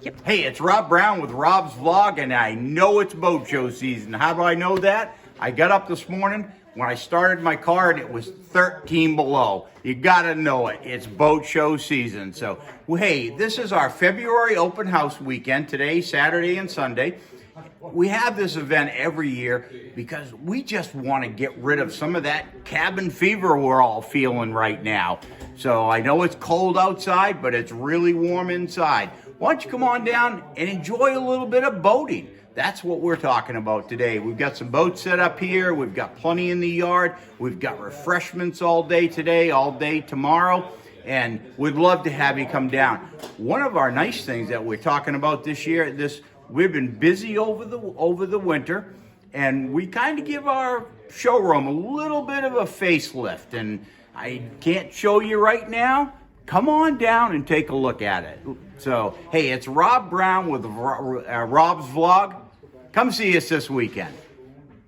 Yep. Hey, it's Rob Brown with Rob's Vlog, and I know it's boat show season. How do I know that? I got up this morning when I started my car and it was 13 below. You gotta know it. It's boat show season. So, hey, this is our February open house weekend today, Saturday and Sunday. We have this event every year because we just want to get rid of some of that cabin fever we're all feeling right now. So I know it's cold outside, but it's really warm inside. Why don't you come on down and enjoy a little bit of boating? That's what we're talking about today. We've got some boats set up here. We've got plenty in the yard. We've got refreshments all day today, all day tomorrow. And we'd love to have you come down. One of our nice things that we're talking about this year, we've been busy over the winter, and we kind of give our showroom a little bit of a facelift. And I can't show you right now. Come on down and take a look at it. So, hey, it's Rob Brown with Rob's Vlog. Come see us this weekend.